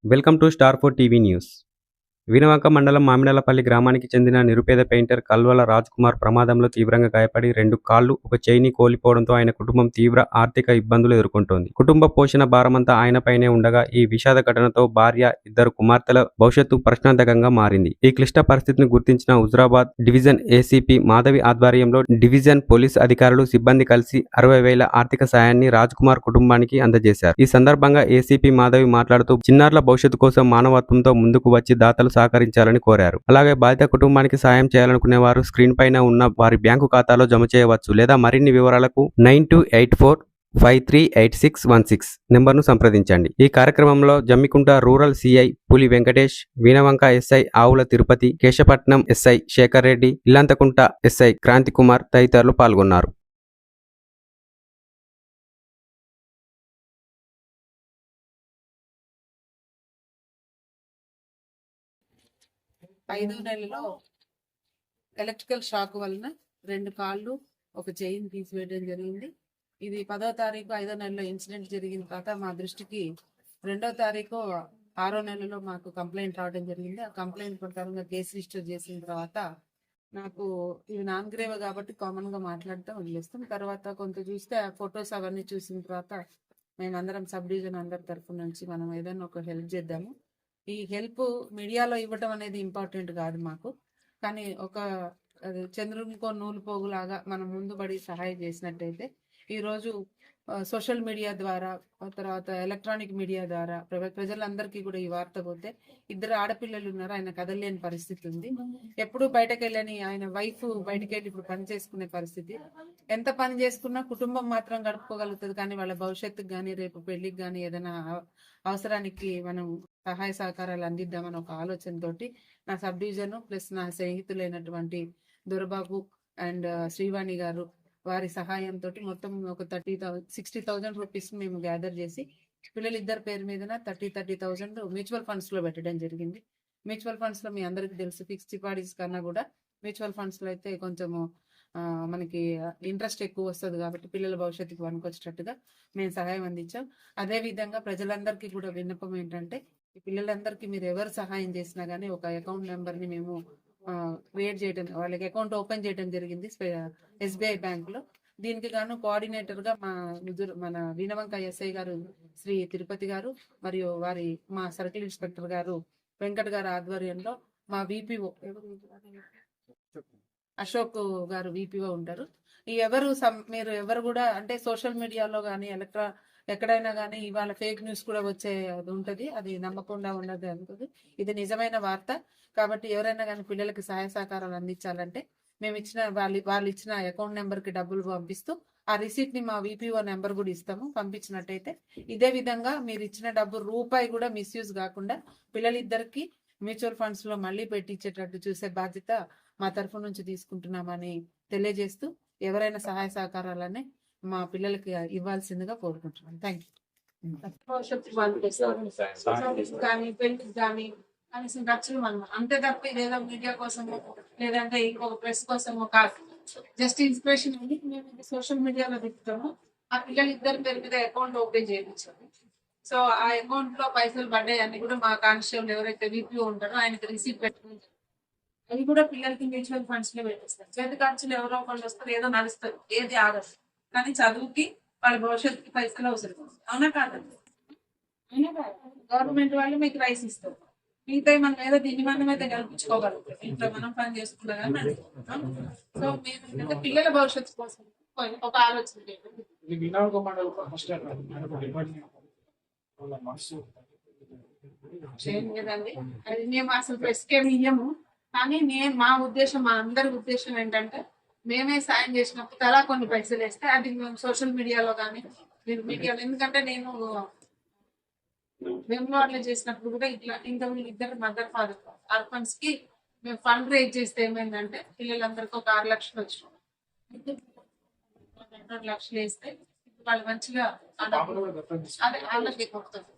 Welcome to star 4 TV news. Veenavanka మండలం మామిడాలపల్లి గ్రామానికి చెందిన నిరుపేద పెయింటర్ కల్వల రాజ్ కుమార్ ప్రమాదంలో తీవ్రంగా గాయపడి 2 కాళ్లు, ఒక చెయ్యిని కోల్పోవడంతో ఆయన కుటుంబం తీవ్ర ఆర్థిక ఇబ్బందులు ఎదుర్కొంటోంది. కుటుంబ పోషణ భారమంతా ఆయనపైనే ఉండగా ఈ విషాద ఘటనతో భార్య, 2 కుమార్తెల భవిష్యత్తు ప్రశ్నార్థకంగా మారింది. ఈ క్లిష్ట పరిస్థితిని గుర్తించిన హుజురాబాద్ డివిజన్ ఏసీపీ మాధవి ఆధ్వర్యంలో డివిజన్ పోలీస్ అధికారులు, సిబ్బంది కలిసి 60,000 ఆర్థిక సాయాన్ని రాజ్ కుమార్ కుటుంబానికి అందజేశారు. ఈ సందర్భంగా ఏసీపీ మాధవి మాట్లాడుతూ చిన్నారుల భవిష్యత్తు కోసం మానవత్వంతో ముందుకు వచ్చి దాతలు సహకరించాలని కోరారు. అలాగే బాధిత కుటుంబానికి సాయం చేయాలనుకునే వారు స్క్రీన్ పైన ఉన్న వారి బ్యాంకు ఖాతాలో జమ చేయవచ్చు లేదా మరిన్ని వివరాలకు 9284538616 నెంబర్ను సంప్రదించండి. ఈ కార్యక్రమంలో జమ్మికుంట రూరల్ సిఐ పులి వెంకటేష్, వీణవంక ఎస్ఐ ఆవుల తిరుపతి, కేశపట్నం ఎస్ఐ శేఖర్ రెడ్డి, ఇల్లంతకుంట ఎస్ఐ క్రాంతి కుమార్ తదితరులు పాల్గొన్నారు. ఐదో నెలలో ఎలక్ట్రికల్ షాక్ వలన 2 కాళ్ళు, ఒక చైన్ తీసివేయడం జరిగింది. ఇది 10వ తారీఖు 5వ నెలలో ఇన్సిడెంట్ జరిగిన తర్వాత మా దృష్టికి 2వ తారీఖు 6వ నెలలో మాకు కంప్లైంట్ రావడం జరిగింది. ఆ కంప్లైంట్ ప్రకారంగా కేసు రిజిస్టర్ చేసిన తర్వాత నాకు ఇవి నాన్ గ్రేవ్ కాబట్టి కామన్గా మాట్లాడుతూ వదిలేస్తాం. తర్వాత కొంత చూస్తే ఆ ఫొటోస్ అవన్నీ చూసిన తర్వాత మేమందరం సబ్ డివిజన్ అందరి తరఫు నుంచి మనం ఏదైనా ఒక హెల్ప్ చేద్దాము. ఈ హెల్ప్ మీడియాలో ఇవ్వటం అనేది ఇంపార్టెంట్ కాదు మాకు, కానీ ఒక చంద్రునికో నూలు పోగులాగా మనం ముందు పడి సహాయం చేసినట్టయితే ఈరోజు సోషల్ మీడియా ద్వారా, తర్వాత ఎలక్ట్రానిక్ మీడియా ద్వారా ప్రజలందరికీ కూడా ఈ వార్త పోతే 2 ఆడపిల్లలు ఉన్నారు, ఆయన కదలలేని పరిస్థితి ఉంది. ఎప్పుడు బయటకు వెళ్ళని ఆయన వైఫ్ బయటకు వెళ్ళి ఇప్పుడు పని చేసుకునే పరిస్థితి. ఎంత పని చేసుకున్నా కుటుంబం మాత్రం గడుపుకోగలుగుతుంది, కానీ వాళ్ళ భవిష్యత్తుకు కానీ రేపు పెళ్లికి కానీ ఏదైనా అవసరానికి మనం సహాయ సహకారాలు అందిద్దామని ఒక ఆలోచనతోటి నా సబ్ డివిజన్ ప్లస్ నా స్నేహితులైనటువంటి దొరబాబు అండ్ శ్రీవాణి గారు వారి సహాయంతో మొత్తం ఒక 60,000 రూపీస్ మేము గ్యాదర్ చేసి పిల్లలిద్దరి పేరు మీద 30,000 మ్యూచువల్ ఫండ్స్ లో పెట్టడం జరిగింది. మ్యూచువల్ ఫండ్స్ లో మీ అందరికీ తెలుసు, ఫిక్స్డ్ డిపాజిట్స్ కన్నా కూడా మ్యూచువల్ ఫండ్స్ లో అయితే కొంచెము మనకి ఇంట్రెస్ట్ ఎక్కువ వస్తుంది కాబట్టి పిల్లల భవిష్యత్తుకి పనికొచ్చేటట్టుగా మేము సహాయం అందించాం. అదే విధంగా ప్రజలందరికీ కూడా విన్నపం ఏంటంటే, ఈ పిల్లలందరికీ మీరు ఎవరు సహాయం చేసినా కానీ ఒక అకౌంట్ నెంబర్ని మేము క్రియేట్ చేయడం, వాళ్ళకి అకౌంట్ ఓపెన్ చేయడం జరిగింది SBI బ్యాంకులో. దీనికి గాను కోఆర్డినేటర్గా మన వీణవంక ఎస్ఐ గారు శ్రీ తిరుపతి గారు మరియు మా సర్కిల్ ఇన్స్పెక్టర్ గారు వెంకట్ గారు ఆధ్వర్యంలో మా VPO అశోక్ గారు VPO ఉంటారు. మీరు ఎవరు కూడా అంటే సోషల్ మీడియాలో కానీ ఎక్కడైనా కానీ ఇవాళ ఫేక్ న్యూస్ కూడా వచ్చే ఉంటుంది, అది నమ్మకుండా ఉన్నది అనుకుంది. ఇది నిజమైన వార్త కాబట్టి ఎవరైనా కానీ పిల్లలకి సహాయ సహకారాలు అందించాలంటే మేము ఇచ్చిన వాళ్ళు ఇచ్చిన అకౌంట్ నెంబర్కి డబ్బులు పంపిస్తూ ఆ రిసీట్ ని మా VPO నెంబర్ కూడా ఇస్తాము. పంపించినట్టయితే ఇదే విధంగా మీరు ఇచ్చిన డబ్బు రూపాయి కూడా మిస్యూజ్ కాకుండా పిల్లలిద్దరికి మ్యూచువల్ ఫండ్స్ లో మళ్ళీ పెట్టించేటట్టు చూసే బాధ్యత మా తరఫు నుంచి తీసుకుంటున్నామని తెలియజేస్తూ ఎవరైనా సహాయ సహకారాలని మా పిల్లలకి ఇవ్వాల్సిందిగా కోరుకుంటున్నాను. Thank you. కనీసం ఖర్చులు మనం అంతే తప్ప ఇదేదో మీడియా కోసమో లేదంటే ఇంకొక ప్రెస్ కోసమో కాదు, జస్ట్ ఇన్స్పిరేషన్ అని మేము ఇది సోషల్ మీడియాలో తిప్పుతాము. ఆ పిల్లలు ఇద్దరి పేరు మీద అకౌంట్ ఓపెన్ చేయించాము. సో ఆ అకౌంట్ లో పైసలు పడ్డాయి అన్ని కూడా మా కానిస్టేబుల్ ఎవరైతే VPO ఉంటారో ఆయనకి రిసీట్ పెట్టుకుంటారు. అది కూడా పిల్లలకి మ్యూచువల్ ఫండ్స్ లో పెట్టిస్తారు. చేతి ఖర్చులు ఎవరో ఒకళ్ళు వస్తారు, ఏదో నడుస్తారు, ఏది ఆగదు, కానీ చదువుకి వాళ్ళ భవిష్యత్తుకి పైసలు అవసరం. అవునా కాదండి? గవర్నమెంట్ వాళ్ళు మీకు రైస్ ఇస్తారు, మిగతా మనం ఏదో దీని మనం అయితే కల్పించుకోగలుగుతాం, ఇంట్లో మనం పని చేసుకుంటాం. సో మేము పిల్లల భవిష్యత్తు కోసం ఒక ఆలోచన లేదండి. అది మేము అసలు ప్రెస్కే ఇయ్యము, కానీ మా ఉద్దేశం, మా అందరి ఉద్దేశం ఏంటంటే మేమే సాయం చేసినప్పుడు తలా కొన్ని పైసలు వేస్తే అది మేము సోషల్ మీడియాలో కానీ మీడియాలో, ఎందుకంటే నేను వెమ్లవాడలో చేసినప్పుడు కూడా ఇట్లా ఇంతకుముందు 2 మదర్ ఫాదర్ ఆర్ఫన్స్ కి మేము ఫండ్ రేజ్ చేస్తే ఏమైందంటే పిల్లలందరికీ ఒక 6 లక్షలు వచ్చినాయి. 2 లక్షలు వేస్తే వాళ్ళు మంచిగా అదే వాళ్ళకి కొడుతుంది.